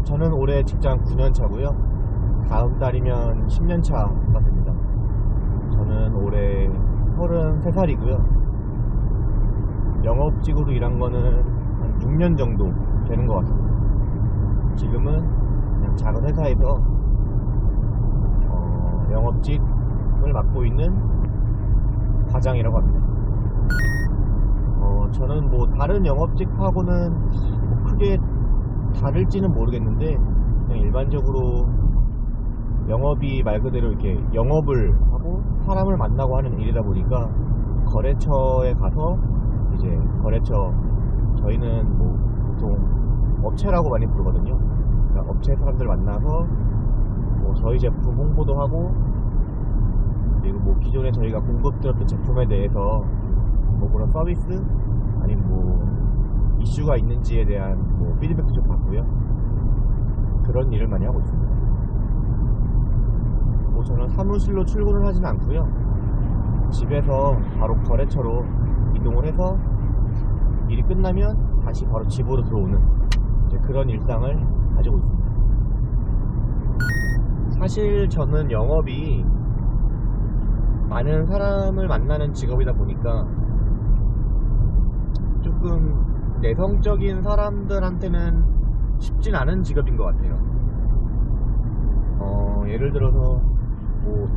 저는 올해 직장 9년 차고요. 다음 달이면 10년 차가 됩니다. 저는 올해 33살이고요. 영업직으로 일한 거는 한 6년 정도 되는 것 같습니다. 지금은 그냥 작은 회사에서 영업직을 맡고 있는 과장이라고 합니다. 저는 뭐 다른 영업직하고는 뭐 크게 다를지는 모르겠는데 그냥 일반적으로 영업이 말 그대로 이렇게 영업을 하고 사람을 만나고 하는 일이다 보니까 거래처에 가서 이제 거래처, 저희는 뭐 보통 업체라고 많이 부르거든요. 그러니까 업체 사람들 만나서 뭐 저희 제품 홍보도 하고, 그리고 뭐 기존에 저희가 공급드렸던 제품에 대해서 뭐 그런 서비스 아니면 뭐 이슈가 있는지에 대한 뭐 피드백도 좀 받고요. 그런 일을 많이 하고 있습니다. 뭐 저는 사무실로 출근을 하진 않고요. 집에서 바로 거래처로 이동을 해서 일이 끝나면 다시 바로 집으로 들어오는 이제 그런 일상을 가지고 있습니다. 사실 저는 영업이 많은 사람을 만나는 직업이다 보니까 조금 내성적인 사람들한테는 쉽진 않은 직업인 것 같아요. 예를 들어서 뭐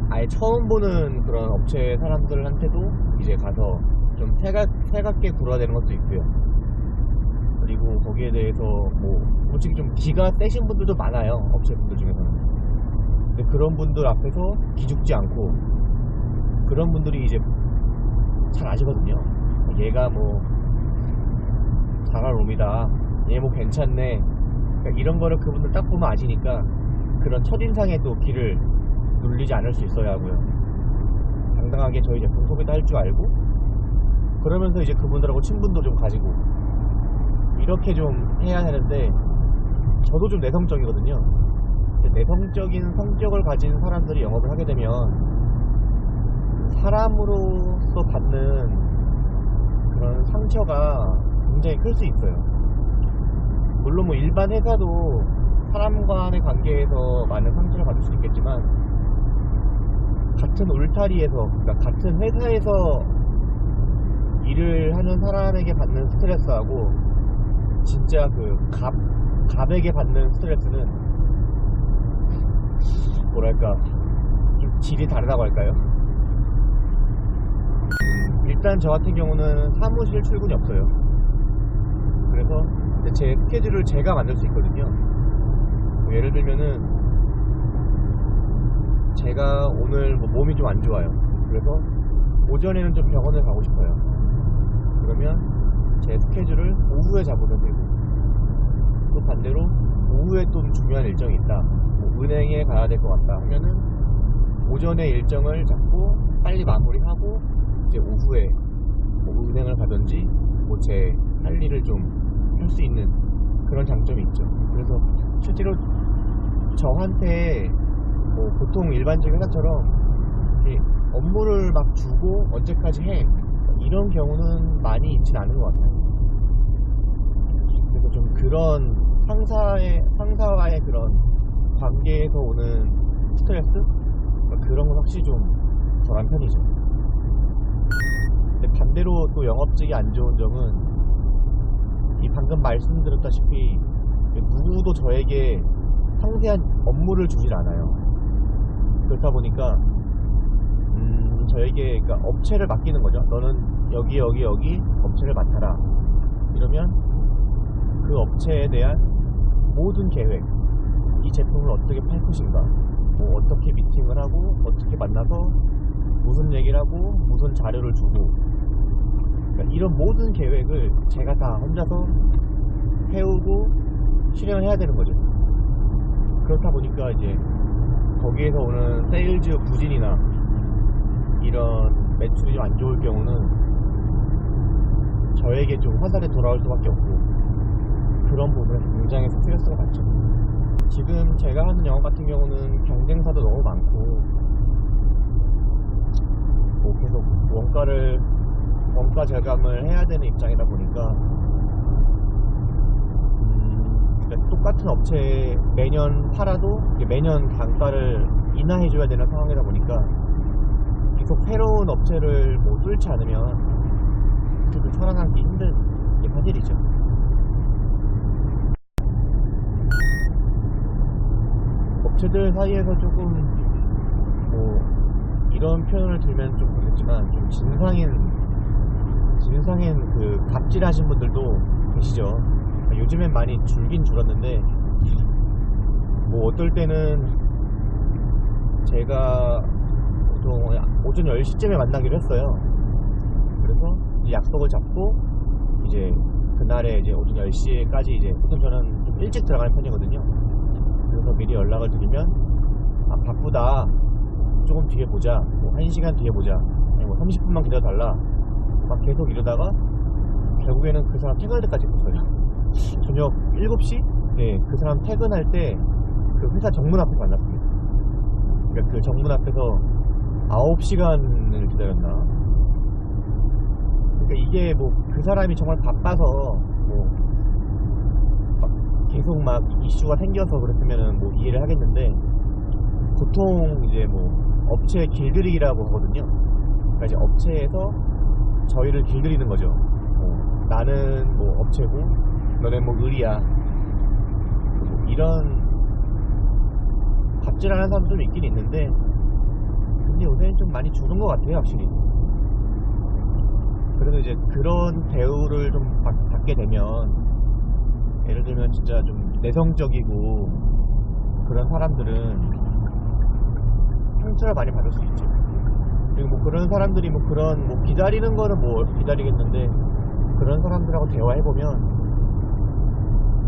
아예 처음 보는 그런 업체 사람들한테도 이제 가서 좀 살갑게 굴어야 되는 것도 있고요. 그리고 거기에 대해서 뭐 솔직히 좀 기가 세신 분들도 많아요, 업체분들 중에서는. 근데 그런 분들 앞에서 기죽지 않고, 그런 분들이 이제 잘 아시거든요. 얘가 뭐 잘할 놈이다, 얘 뭐 괜찮네, 그러니까 이런 거를 그분들 딱 보면 아시니까 그런 첫인상에도 귀를 눌리지 않을 수 있어야 하고요. 당당하게 저희 제품 소개도 할 줄 알고, 그러면서 이제 그분들하고 친분도 좀 가지고 이렇게 좀 해야 하는데, 저도 좀 내성적이거든요. 내성적인 성격을 가진 사람들이 영업을 하게 되면 사람으로서 받는 그런 상처가 굉장히 클 수 있어요. 물론 뭐 일반 회사도 사람 간의 관계에서 많은 상처를 받을 수 있겠지만, 같은 울타리에서, 그러니까 같은 회사에서 일을 하는 사람에게 받는 스트레스하고 진짜 그 갑에게 받는 스트레스는 뭐랄까 좀 질이 다르다고 할까요? 일단 저 같은 경우는 사무실 출근이 없어요. 그래서 제 스케줄을 제가 만들 수 있거든요. 뭐 예를 들면은 제가 오늘 뭐 몸이 좀 안 좋아요. 그래서 오전에는 좀 병원을 가고 싶어요. 그러면 제 스케줄을 오후에 잡으면 되고, 또 반대로 오후에 좀 중요한 일정이 있다, 뭐 은행에 가야 될 것 같다 하면은 오전에 일정을 잡고 빨리 마무리하고 이제 오후에 뭐 은행을 가든지 뭐 제 할 일을 좀 할 수 있는 그런 장점이 있죠. 그래서 실제로 저한테 뭐 보통 일반적인 회사처럼 업무를 막 주고 언제까지 해, 이런 경우는 많이 있진 않은 것 같아요. 그래서 좀 그런 상사와의 그런 관계에서 오는 스트레스, 그런 건 확실히 좀 덜한 편이죠. 근데 반대로 또 영업직이 안 좋은 점은, 이 방금 말씀드렸다시피 누구도 저에게 상세한 업무를 주질 않아요. 그렇다 보니까 저에게, 그러니까 업체를 맡기는 거죠. 너는 여기 업체를 맡아라. 이러면 그 업체에 대한 모든 계획, 이 제품을 어떻게 팔 것인가, 뭐 어떻게 미팅을 하고 어떻게 만나서 무슨 얘기를 하고 무슨 자료를 주고, 그러니까 이런 모든 계획을 제가 다 혼자서 해오고 실행을 해야 되는 거죠. 그렇다 보니까 이제 거기에서 오는 세일즈 부진이나 이런 매출이 좀 안 좋을 경우는 저에게 좀 화살이 돌아올 수밖에 없고, 그런 부분에서 굉장히 스트레스가 많죠. 지금 제가 하는 영업 같은 경우는 경쟁사도 너무 많고, 뭐 계속 원가 절감을 해야 되는 입장이다 보니까 그러니까 같은 업체에 매년 팔아도 매년 단가를 인하해줘야 되는 상황이다 보니까 계속 새로운 업체를 뭐 뚫지 않으면 그래도 살아남기 힘든 게 사실이죠. 업체들 사이에서 조금 뭐 이런 표현을 들면 좀 그렇겠지만 좀 진상인 그 갑질하신 분들도 계시죠. 요즘엔 많이 줄긴 줄었는데 뭐 어떨 때는 제가 보통 오전 10시쯤에 만나기로 했어요. 그래서 이제 약속을 잡고 이제 그날에 이제 오전 10시까지 이제 보통 저는 좀 일찍 들어가는 편이거든요. 그래서 미리 연락을 드리면 바쁘다, 조금 뒤에 보자, 뭐 1시간 뒤에 보자, 아니 뭐 30분만 기다려달라 막 계속 이러다가 결국에는 그 사람 퇴근할 때까지 있었어요. 저녁 7시? 네, 그 사람 퇴근할 때 그 회사 정문 앞에서 만났습니다. 그러니까 그 정문 앞에서 9시간을 기다렸나? 그러니까 이게 뭐 그 사람이 정말 바빠서 뭐 막 계속 막 이슈가 생겨서 그랬으면은 뭐 이해를 하겠는데, 보통 이제 뭐 업체 길들이기라고 하거든요. 그러니까 이제 업체에서 저희를 길들이는 거죠. 나는 뭐 업체고 너네 뭐 의리야, 뭐 이런 갑질하는 사람도 좀 있긴 있는데, 근데 요새는 좀 많이 줄은 것 같아요, 확실히. 그래도 이제 그런 대우를 좀 받게 되면, 예를 들면 진짜 좀 내성적이고 그런 사람들은 상처를 많이 받을 수 있죠. 그리고 뭐 그런 사람들이 뭐 그런 뭐 기다리는 거는 뭐 기다리겠는데, 그런 사람들하고 대화해보면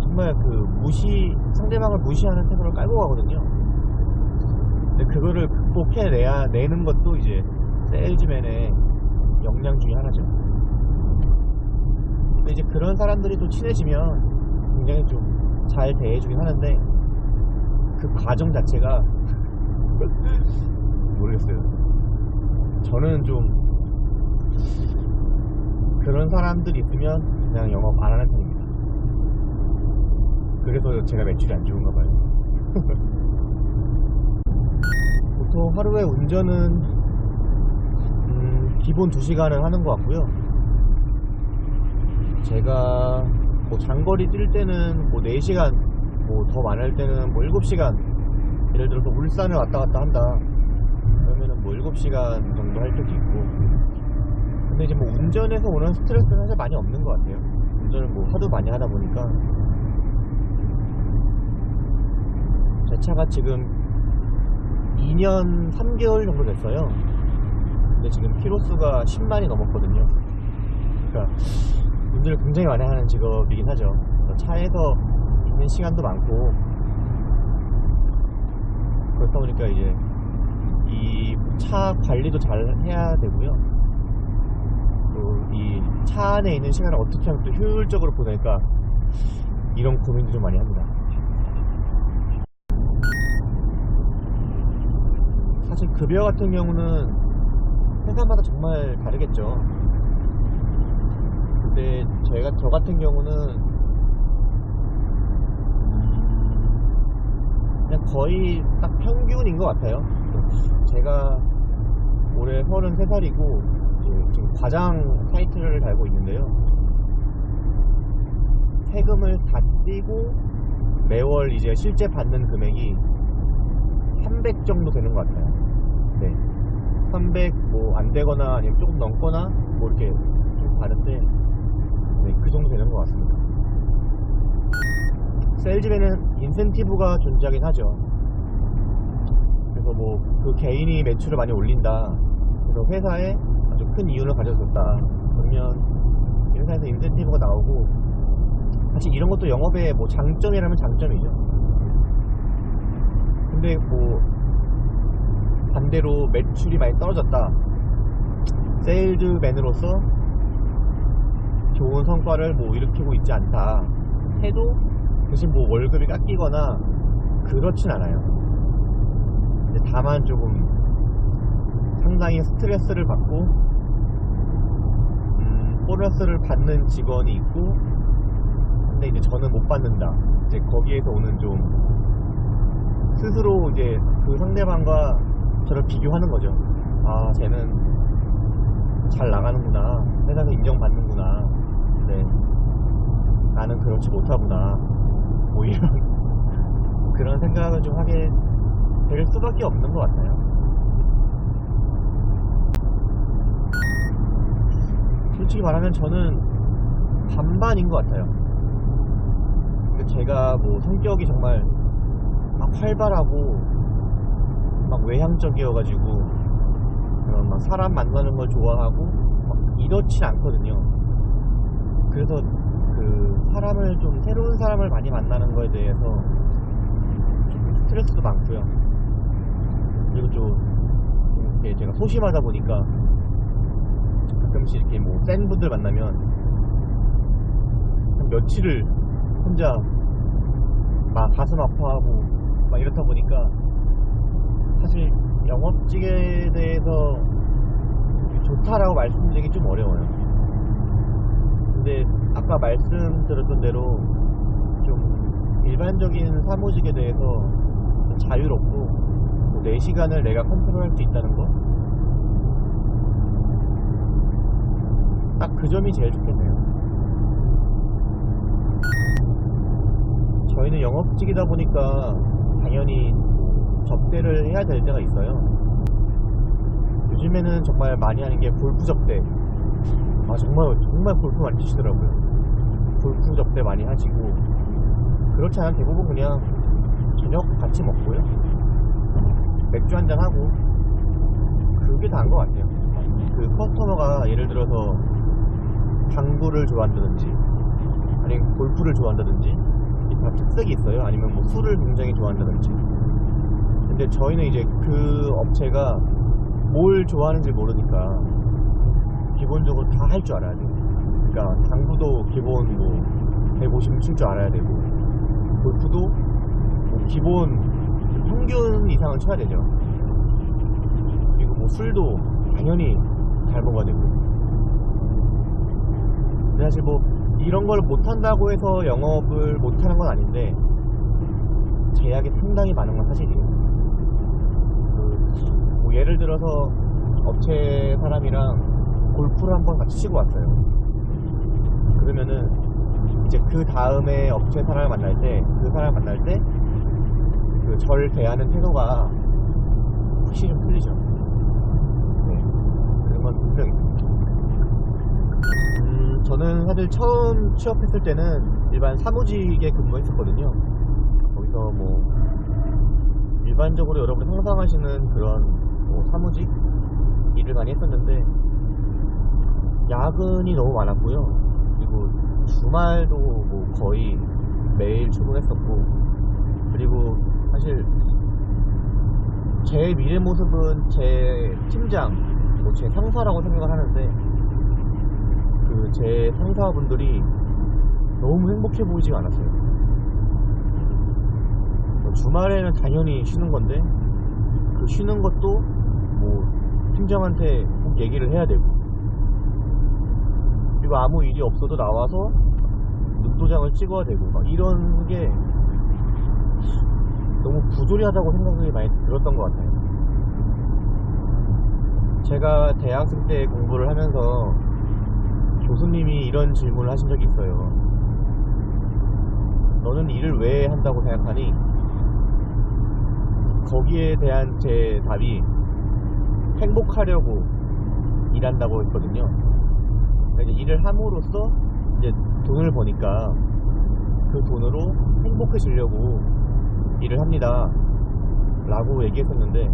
정말 그 상대방을 무시하는 태도를 깔고 가거든요. 근데 그거를 극복해내는 것도 이제 세일즈맨의 역량 중에 하나죠. 근데 이제 그런 사람들이 또 친해지면 굉장히 좀 잘 대해주긴 하는데, 그 과정 자체가 모르겠어요. 저는 좀 그런 사람들이 있으면 그냥 영업 안 하는 편입니다. 그래서 제가 매출이 안 좋은가 봐요. 보통 하루에 운전은 기본 2시간을 하는 것 같고요. 제가 뭐 장거리 뛸 때는 뭐 4시간, 뭐 더 많을 때는 뭐 7시간, 예를 들어서 울산을 왔다 갔다 한다 그러면은 뭐 7시간 정도 할 때도 있고. 근데 이제 뭐 운전에서 오는 스트레스는 사실 많이 없는 것 같아요. 운전을 뭐 하도 많이 하다 보니까. 제 차가 지금 2년 3개월 정도 됐어요. 근데 지금 키로수가 10만이 넘었거든요. 그러니까 운전을 굉장히 많이 하는 직업이긴 하죠. 차에서 있는 시간도 많고, 그렇다 보니까 이제 이 차 관리도 잘 해야 되고요. 또 이 차 안에 있는 시간을 어떻게 하면 또 효율적으로 보낼까, 이런 고민도 좀 많이 합니다. 사실 급여 같은 경우는 회사마다 정말 다르겠죠. 근데 저 같은 경우는 그냥 거의 딱 평균인 것 같아요. 제가 올해 33살이고 지금 과장 타이틀을 달고 있는데요. 세금을 다 떼고 매월 이제 실제 받는 금액이 300 정도 되는 것 같아요. 네, 300 뭐 안 되거나 아니면 조금 넘거나 뭐 이렇게 좀 다른데, 네, 그 정도 되는 것 같습니다. 세일즈맨은 인센티브가 존재하긴 하죠. 그래서 뭐 그 개인이 매출을 많이 올린다, 그래서 회사에 아주 큰 이윤을 가져줬다 그러면 회사에서 인센티브가 나오고, 사실 이런 것도 영업의 뭐 장점이라면 장점이죠. 근데 뭐 반대로 매출이 많이 떨어졌다, 세일즈맨으로서 좋은 성과를 뭐 일으키고 있지 않다 해도 대신 뭐 월급이 깎이거나 그렇진 않아요. 근데 다만 조금 상당히 스트레스를 받고 보너스를 받는 직원이 있고, 근데 이제 저는 못 받는다. 이제 거기에서 오는 좀 스스로 이제 그 상대방과 저를 비교하는 거죠. 아, 쟤는 잘 나가는구나, 회사에서 인정받는구나, 근데 나는 그렇지 못하구나, 뭐 이런 그런 생각을 좀 하게 될 수밖에 없는 것 같아요. 솔직히 말하면 저는 반반인 것 같아요. 제가 뭐 성격이 정말 막 활발하고 막 외향적이어가지고 막 사람 만나는 걸 좋아하고 막 이렇진 않거든요. 그래서 그 사람을 좀 새로운 사람을 많이 만나는 거에 대해서 좀 스트레스도 많고요. 그리고 좀 이렇게 제가 소심하다 보니까 가끔씩 이렇게 뭐 센 분들 만나면 한 며칠을 혼자 막 가슴 아파하고 막 이렇다 보니까 사실 영업직에 대해서 좋다라고 말씀드리기 좀 어려워요. 근데 아까 말씀드렸던 대로 좀 일반적인 사무직에 대해서 좀 자유롭고 내 시간을 내가 컨트롤할 수 있다는 거, 딱 그 점이 제일 좋겠네요. 저희는 영업직이다 보니까 당연히 접대를 해야 될 때가 있어요. 요즘에는 정말 많이 하는 게 골프 접대. 아, 정말 골프 많이 치시더라고요. 골프 접대 많이 하시고, 그렇지 않으면 대부분 그냥 저녁 같이 먹고요, 맥주 한잔 하고, 그게 다인 것 같아요. 그 커스터머가 예를 들어서 당구를 좋아한다든지 아니면 골프를 좋아한다든지 다 특색이 있어요. 아니면 뭐 술을 굉장히 좋아한다든지. 근데 저희는 이제 그 업체가 뭘 좋아하는지 모르니까 기본적으로 다 할 줄 알아야 돼요. 그러니까 당구도 기본 뭐 150은 칠 줄 알아야 되고, 골프도 뭐 기본 평균 이상은 쳐야 되죠. 그리고 뭐 술도 당연히 잘 먹어야 되고. 근데 사실 뭐 이런 걸 못한다고 해서 영업을 못하는 건 아닌데 제약이 상당히 많은 건 사실이에요. 뭐 예를 들어서 업체 사람이랑 골프를 한번 같이 치고 왔어요. 그러면은 이제 그 다음에 업체 사람을 만날 때, 그 사람을 만날 때 그 절 대하는 태도가 확실히 좀 틀리죠. 네, 그런 건 분명히. 저는 사실 처음 취업했을 때는 일반 사무직에 근무했었거든요. 거기서 뭐 일반적으로 여러분이 상상하시는 그런 뭐 사무직 일을 많이 했었는데, 야근이 너무 많았고요. 그리고 주말도 뭐 거의 매일 출근했었고, 그리고 사실 제 미래 모습은 제 팀장, 뭐 제 상사라고 생각을 하는데, 그 제 상사분들이 너무 행복해 보이지가 않았어요. 주말에는 당연히 쉬는 건데 그 쉬는 것도 뭐 팀장한테 꼭 얘기를 해야 되고, 그리고 아무 일이 없어도 나와서 눈도장을 찍어야 되고, 막 이런 게 너무 부조리하다고 생각이 많이 들었던 것 같아요. 제가 대학생 때 공부를 하면서 교수님이 이런 질문을 하신 적이 있어요. 너는 일을 왜 한다고 생각하니? 거기에 대한 제 답이 행복하려고 일한다고 했거든요. 그러니까 이제 일을 함으로써 이제 돈을 버니까 그 돈으로 행복해지려고 일을 합니다 라고 얘기했었는데,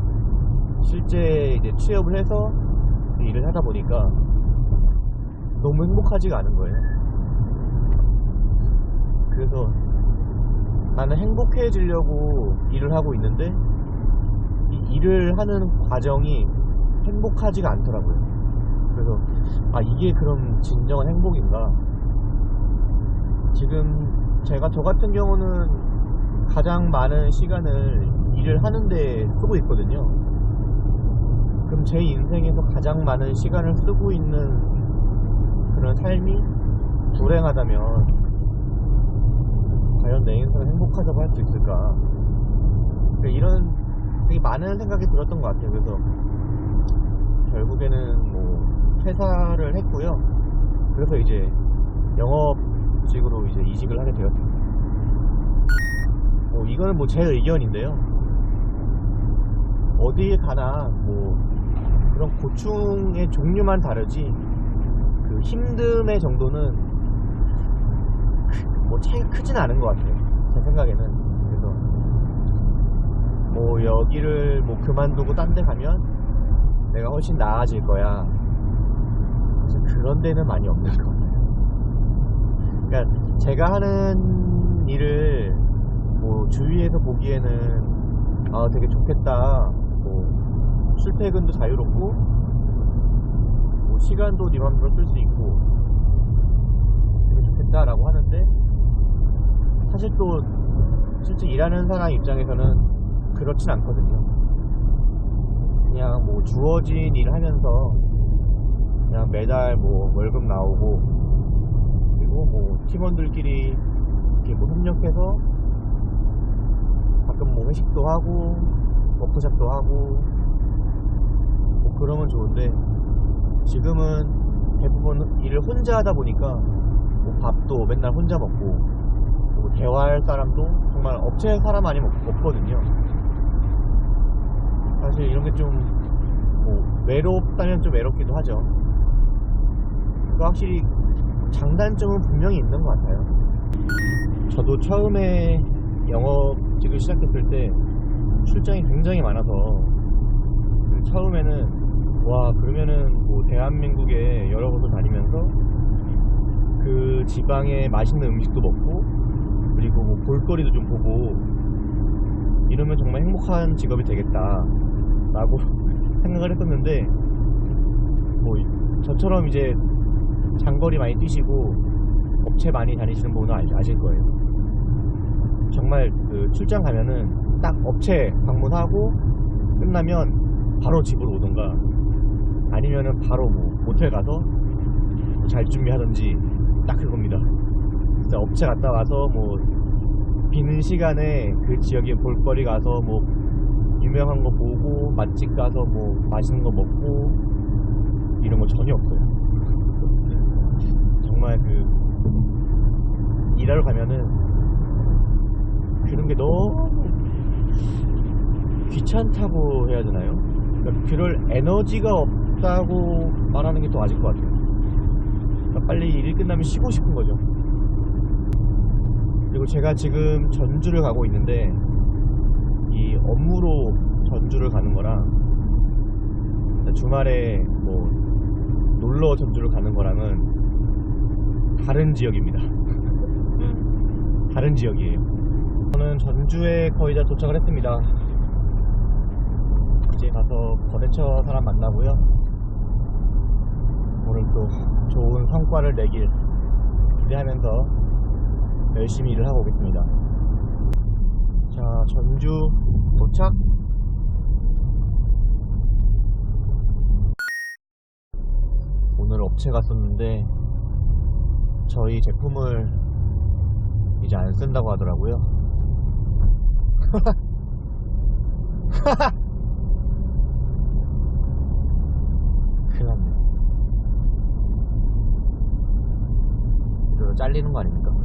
실제 이제 취업을 해서 일을 하다 보니까 너무 행복하지가 않은 거예요. 그래서 나는 행복해지려고 일을 하고 있는데 이 일을 하는 과정이 행복하지가 않더라고요. 그래서 이게 그럼 진정한 행복인가? 지금 저 같은 경우는 가장 많은 시간을 일을 하는데 쓰고 있거든요. 그럼 제 인생에서 가장 많은 시간을 쓰고 있는 그런 삶이 불행하다면 과연 내 인생은 행복하다고 할 수 있을까? 그러니까 이런 되게 많은 생각이 들었던 것 같아요. 그래서 결국에는 뭐 퇴사를 했고요. 그래서 이제 영업직으로 이제 이직을 하게 되었습니다. 뭐 이거는 뭐 제 의견인데요. 어디에 가나 뭐 그런 고충의 종류만 다르지 그 힘듦의 정도는 뭐 차이가 크진 않은 것 같아요. 제 생각에는. 그래서 뭐 여기를 뭐 그만두고 딴 데 가면 내가 훨씬 나아질 거야. 그래서 그런 데는 많이 없는 것 같아요. 그러니까 제가 하는 일을 뭐 주위에서 보기에는 아 되게 좋겠다. 뭐 출퇴근도 자유롭고 뭐 시간도 네 맘대로 쓸 수 있고 되게 좋겠다라고 하는데 사실 또 실제 일하는 사람 입장에서는 그렇진 않거든요. 그냥 뭐 주어진 일 하면서 그냥 매달 뭐 월급 나오고 그리고 뭐 팀원들끼리 이렇게 뭐 협력해서 가끔 뭐 회식도 하고 워크숍도 하고 뭐 그러면 좋은데 지금은 대부분 일을 혼자 하다 보니까 뭐 밥도 맨날 혼자 먹고 뭐 대화할 사람도 정말 업체 사람 아니면 없거든요. 사실 이런 게 좀 뭐 외롭다면 좀 외롭기도 하죠. 그러니까 확실히 장단점은 분명히 있는 것 같아요. 저도 처음에 영업직을 시작했을 때 출장이 굉장히 많아서 처음에는 와 그러면은 뭐 대한민국에 여러 곳을 다니면서 그 지방의 맛있는 음식도 먹고 그리고 뭐 볼거리도 좀 보고 이러면 정말 행복한 직업이 되겠다 라고 생각을 했었는데 뭐 저처럼 이제 장거리 많이 뛰시고 업체 많이 다니시는 분은 아실 거예요. 정말 그 출장 가면은 딱 업체 방문하고 끝나면 바로 집으로 오던가 아니면은 바로 뭐 모텔 가서 뭐 잘 준비하던지 딱 그겁니다. 진짜 업체 갔다 와서 뭐 비는 시간에 그 지역에 볼거리 가서 뭐 유명한 거 보고 맛집 가서 뭐 맛있는 거 먹고 이런 거 전혀 없어요. 정말 그 일하러 가면은 그런 게 너무 귀찮다고 해야 되나요? 그러니까 그럴 에너지가 없다고 말하는 게 더 맞을 것 같아요. 그러니까 빨리 일 끝나면 쉬고 싶은 거죠. 그리고 제가 지금 전주를 가고 있는데 이 업무로 전주를 가는 거랑 주말에 뭐 놀러 전주를 가는 거랑은 다른 지역입니다. 다른 지역이에요. 저는 전주에 거의 다 도착을 했습니다. 이제 가서 거래처 사람 만나고요. 오늘 또 좋은 성과를 내길 기대하면서 열심히 일을 하고 오겠습니다. 자, 전주 도착. 오늘 업체 갔었는데 저희 제품을 이제 안 쓴다고 하더라고요. 큰일 났네. 이러다 잘리는 거 아닙니까?